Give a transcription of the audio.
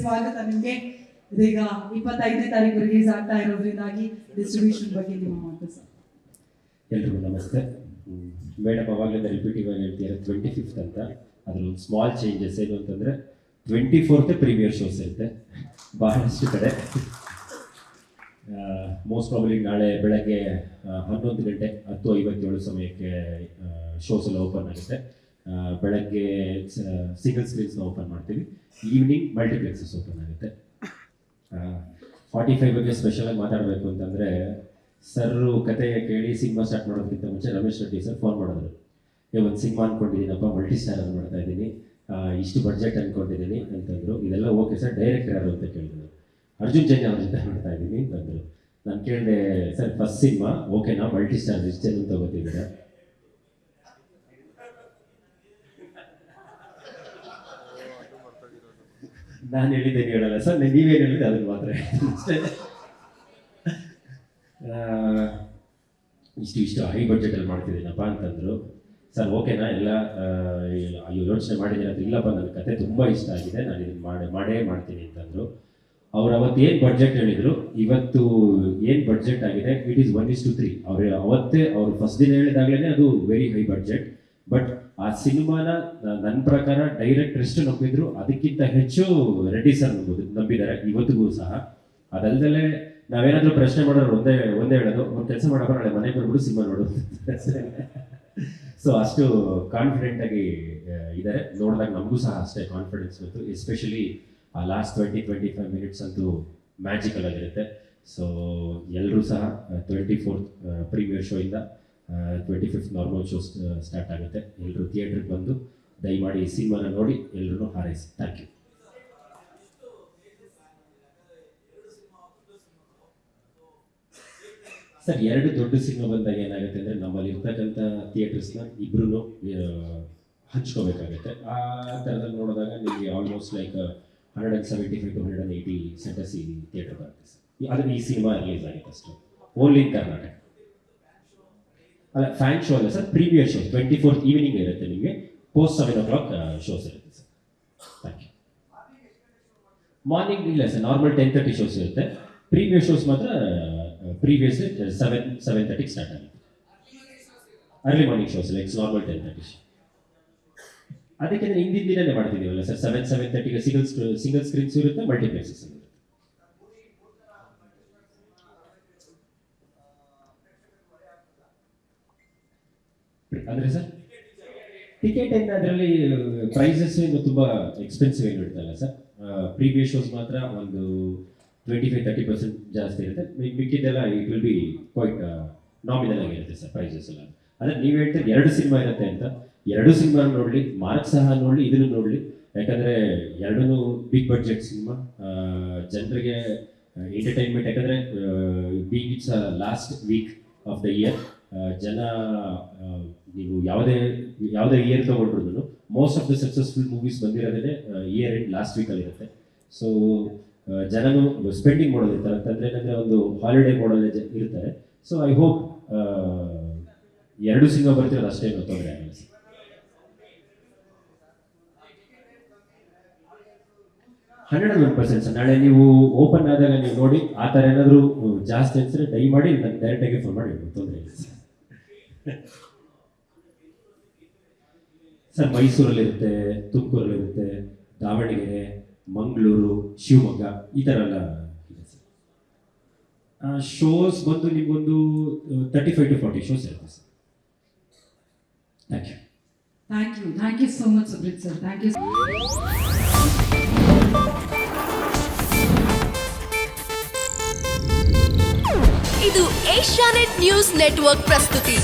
ಸ್ವಾಗತ ನಿಮಗೆ. ಇದೀಗ 25ನೇ ತಾರೀಕು ರಿಲೀಸ್ ಆಗ್ತಾ ಇರೋದ್ರಿಂದಾಗಿ ಡಿಸ್ಟ್ರಿಬ್ಯೂಷನ್ ಬಗ್ಗೆ ನಿಮ್ಮ ಮಾತು ಸರ್. ಎಲ್ರಿಗೂ ನಮಸ್ತೆ. ಮೇಡಮ್ ಅವಾಗಲೇ ರಿಪೀಟಿವ್ ಆಗಿ ಹೇಳ್ತೀರ 25th ಅಂತ. ಅದ್ರೊಂದು ಸ್ಮಾಲ್ ಚೇಂಜಸ್ ಏನು ಅಂತಂದರೆ 24th ಪ್ರೀಮಿಯರ್ ಶೋಸ್ ಇರುತ್ತೆ ಬಹಳಷ್ಟು ಕಡೆ. ಮೋಸ್ಟ್ ಪ್ರಾಬಲಿ ನಾಳೆ ಬೆಳಗ್ಗೆ 11 ಗಂಟೆ 10:57 ಸಮಯಕ್ಕೆ ಶೋಸ್ ಎಲ್ಲ ಓಪನ್ ಆಗುತ್ತೆ. ಬೆಳಗ್ಗೆ ಸಿಂಗಲ್ ಸ್ಕ್ರೀನ್ಸ್ನ ಓಪನ್ ಮಾಡ್ತೀವಿ, ಈವ್ನಿಂಗ್ ಮಲ್ಟಿಪ್ಲೆಕ್ಸಸ್ ಓಪನ್ ಆಗುತ್ತೆ. 45 ಬಗ್ಗೆ ಸ್ಪೆಷಲಾಗಿ ಮಾತಾಡಬೇಕು ಅಂತಂದರೆ, ಸರ್ ಕತೆ ಕೇಳಿ ಸಿನಿಮಾ ಸ್ಟಾರ್ಟ್ ಮಾಡೋದಕ್ಕಿಂತ ಮುಂಚೆ ರಮೇಶ್ ರೆಡ್ಡಿ ಸರ್ ಫೋನ್ ಮಾಡಿದ್ರು. ಒಂದು ಸಿನಿಮಾ ಅಂದ್ಕೊಂಡಿದ್ದೀನಪ್ಪ, ಮಲ್ಟಿ ಸ್ಟಾರ್ ಅಂತ ಮಾಡ್ತಾ ಇದ್ದೀನಿ, ಇಷ್ಟು ಬಡ್ಜೆಟ್ ಅಂದ್ಕೊಂಡಿದ್ದೀನಿ ಅಂತಂದರು. ಇದೆಲ್ಲ ಓಕೆ ಸರ್, ಡೈರೆಕ್ಟರ್ ಯಾರು ಅಂತ ಕೇಳಿದ್ರು. ಅರ್ಜುನ್ ಜೈನ್ ಅವ್ರ ಜೊತೆ ಮಾಡ್ತಾ ಇದ್ದೀನಿ ಅಂತಂದರು. ನಾನು ಕೇಳಿದೆ, ಸರ್ ಫಸ್ಟ್ ಸಿನಿಮಾ ಓಕೆನಾ, ಮಲ್ಟಿ ಸ್ಟಾರ್ ಇಷ್ಟು ಜನ ತಗೋತಿದ್ದೀರಾ? ನಾನು ಹೇಳಿದ್ದೇನೆ ಹೇಳಲ್ಲ ಸರ್, ನೀವೇನು ಹೇಳಿದ್ರೆ ಅದನ್ನು ಮಾತ್ರ ಅಷ್ಟೇ. ಇಷ್ಟು ಹೈ ಬಡ್ಜೆಟಲ್ಲಿ ಮಾಡ್ತಿದ್ದೀನಪ್ಪ ಅಂತಂದರು. ಸರ್ ಓಕೆನಾ ಎಲ್ಲ ಯೋಚನೆ ಮಾಡಿದ್ದೀನಿ ಅಂತ. ಇಲ್ಲಪ್ಪ ನನ್ನ ಕತೆ ತುಂಬ ಇಷ್ಟ ಆಗಿದೆ, ನಾನು ಇದನ್ನು ಮಾಡೇ ಮಾಡ್ತೀನಿ ಅಂತಂದರು. ಅವ್ರು ಅವತ್ತು ಏನು ಬಡ್ಜೆಟ್ ಹೇಳಿದರು, ಇವತ್ತು ಏನು ಬಡ್ಜೆಟ್ ಆಗಿದೆ ಇಟ್ ಈಸ್ 1:3. ಅವತ್ತೇ ಅವ್ರು ಫಸ್ಟ್ ದಿನ ಹೇಳಿದಾಗಲೇ ಅದು ವೆರಿ ಹೈ ಬಡ್ಜೆಟ್. ಬಟ್ ಆ ಸಿನಿಮಾನ ನನ್ನ ಪ್ರಕಾರ ಡೈರೆಕ್ಟರ್ ಎಷ್ಟು ನಂಬಿದ್ರು ಅದಕ್ಕಿಂತ ಹೆಚ್ಚು ರೆಡ್ಡಿ ಸರ್ ನಂಬಿದ್ದಾರೆ ಇವತ್ತಿಗೂ ಸಹ. ಅದಲ್ಲದೆ ನಾವೇನಾದರೂ ಪ್ರಶ್ನೆ ಮಾಡೋರು ಒಂದೇ ಹೇಳೋದು, ಒಂದು ಕೆಲಸ ಮಾಡಪ್ಪ ನಾಳೆ ಮನೆಗೆ ಬಂದ್ಬಿಟ್ಟು ಸಿನಿಮಾ ನೋಡೋದು. ಸೊ ಅಷ್ಟು ಕಾನ್ಫಿಡೆಂಟಾಗಿ ಇದ್ದಾರೆ. ನೋಡಿದಾಗ ನಮಗೂ ಸಹ ಅಷ್ಟೇ ಕಾನ್ಫಿಡೆನ್ಸ್ ಬಂತು. ಎಸ್ಪೆಷಲಿ ಆ ಲಾಸ್ಟ್ 20-25 ಮಿನಿಟ್ಸ್ ಅಂತೂ ಮ್ಯಾಜಿಕಲ್ ಆಗಿರುತ್ತೆ. ಸೊ ಎಲ್ಲರೂ ಸಹ 24th ಪ್ರೀಮಿಯರ್ ಶೋ ಇಂದ 25th ನಾರ್ಮಲ್ ಶೋ ಸ್ಟಾರ್ಟ್ ಆಗುತ್ತೆ. ಎಲ್ಲರೂ ಥಿಯೇಟ್ರಿಗೆ ಬಂದು ದಯಮಾಡಿ ಈ ಸಿನಿಮಾನ ನೋಡಿ ಎಲ್ಲರೂ ಹಾರೈಸಿ. Thank you. ಸರ್, 2 ದೊಡ್ಡ ಸಿನಿಮಾ ಬಂದಾಗ ಏನಾಗುತ್ತೆ ಅಂದರೆ, ನಮ್ಮಲ್ಲಿ ಇರ್ತಕ್ಕಂಥ ಥಿಯೇಟರ್ಸ್ನ ಇಬ್ಬರೂ ಹಂಚ್ಕೋಬೇಕಾಗುತ್ತೆ. ಆ ಥರದಲ್ಲಿ ನೋಡಿದಾಗ ನಿಮಗೆ ಆಲ್ಮೋಸ್ಟ್ ಲೈಕ್ 175 to 180 ಸೆಂಟರ್ಸ್ ಈ ಥಿಯೇಟರ್ ಬರುತ್ತೆ ಸರ್. ಆದರೆ ಈ ಸಿನಿಮಾ ರಿಲೀಸ್ ಆಗುತ್ತೆ ಅಷ್ಟೇ, ಓನ್ಲಿ ಇನ್ ಕರ್ನಾಟಕ. ಅಲ್ಲ, ಫ್ಯಾನ್ ಶೋ ಅಲ್ಲ sir, premier show 24th evening ಇರುತ್ತೆ. ನಿಮಗೆ post 7 o'clock ಶೋಸ್ ಇರುತ್ತೆ ಸರ್. Thank you. ಮಾರ್ನಿಂಗ್ ಇಲ್ಲ ಸರ್, ನಾರ್ಮಲ್ 10:30 ಶೋಸ್ ಇರುತ್ತೆ. ಪ್ರೀಮಿಯರ್ ಶೋಸ್ ಮಾತ್ರ ಪ್ರೀವಿಯಸ್ 7:30 ಸ್ಟಾರ್ಟ್ ಆಗುತ್ತೆ. Early morning shows like normal 10:30 show. ಅದಕ್ಕೆ ಹಿಂದಿನ ದಿನನೇ ಮಾಡ್ತಿದ್ದೀವಲ್ಲ ಸರ್, 7:30ಗೆ ಸಿಂಗಲ್ ಸ್ಕ್ರೀನ್ಸ್ ಇರುತ್ತೆ, ಮಲ್ಟಿಪ್ಲೆಕ್ಸಸ್ ಇರುತ್ತೆ. ಅಂದರೆ ಸರ್ ಟಿಕೆಟ್ ಏನು ಅದರಲ್ಲಿ ಪ್ರೈಸಸ್ ಏನು ತುಂಬ ಎಕ್ಸ್ಪೆನ್ಸಿವ್ ಏನು ಇರ್ತಲ್ಲ ಸರ್. ಪ್ರೀವಿಯಸ್ ಶೋಸ್ ಮಾತ್ರ ಒಂದು 25-30% ಜಾಸ್ತಿ ಇರುತ್ತೆ. ಮಿಕ್ಕಿದ್ದೆಲ್ಲ it will be quite nominal ಆಗಿರುತ್ತೆ ಸರ್ ಪ್ರೈಸಸ್ ಎಲ್ಲ. ಅಂದರೆ ನೀವು ಹೇಳ್ತೀರಿ 2 ಸಿನಿಮಾ ಇರುತ್ತೆ ಅಂತ. 2 ಸಿನಿಮಾ ನೋಡಲಿ, ಮಾರ್ಕ್ ಸಹ ನೋಡಲಿ, ಇದನ್ನು ನೋಡಲಿ. ಯಾಕಂದರೆ 2 ಬಿಗ್ ಬಡ್ಜೆಟ್ ಸಿನಿಮಾ, ಜನರಿಗೆ ಎಂಟರ್ಟೈನ್ಮೆಂಟ್. ಯಾಕಂದರೆ big it's last week of the year. ಜನ ನೀವು ಯಾವುದೇ ಇಯರ್ ತೊಗೊಂಡ್ರು most of the successful movies ಬಂದಿರೋದೇ ಇಯರ್ ಎಂಡ್ ಲಾಸ್ಟ್ ವೀಕಲ್ಲಿ ಇರುತ್ತೆ. ಸೊ ಜನನು ಸ್ಪೆಂಡಿಂಗ್ ಮಾಡೋದಿರ್ತಾರೆ ಅಂತಂದರೆ, ಏನಂದರೆ ಒಂದು ಹಾಲಿಡೇ ಮೋಡಲ್ಲೇ ಇರ್ತಾರೆ. ಸೊ ಐ ಹೋಪ್ 2 ಸಿನಿಮಾ ಬರ್ತಿರೋದು ಅಷ್ಟೇ ತೊಂದರೆ ಆಗಲ್ಲ ಸರ್. 101% ಸರ್. ನಾಳೆ ನೀವು ಓಪನ್ ಆದಾಗ ನೀವು ನೋಡಿ, ಆ ಥರ ಏನಾದರೂ ಜಾಸ್ತಿ ಅನಿಸಿದ್ರೆ ದಯಮಾಡಿ ನನಗೆ ಡೈರೆಕ್ಟಾಗಿ ಫೋನ್ ಮಾಡಿ, ತೊಂದರೆ ಇಲ್ಲ ಸರ್. ಸರ್ ಮೈಸೂರಲ್ಲಿರುತ್ತೆ, ತುಮಕೂರಲ್ಲಿರುತ್ತೆ, ದಾವಣಗೆರೆ, ಮಂಗಳೂರು, ಶಿವಮೊಗ್ಗ, ಈ ಥರ ಎಲ್ಲ ಇದೆ ಸರ್. ಶೋಸ್ ಬಂದು ನಿಮಗೊಂದು 35 to 40 ಶೋಸ್ ಇರುತ್ತೆ sir. Thank you. Thank you so much Subrith sir. Thank you. ಇದು ಏಷ್ಯಾನೆಟ್ ನ್ಯೂಸ್ ನೆಟ್ವರ್ಕ್ ಪ್ರಸ್ತುತಿ.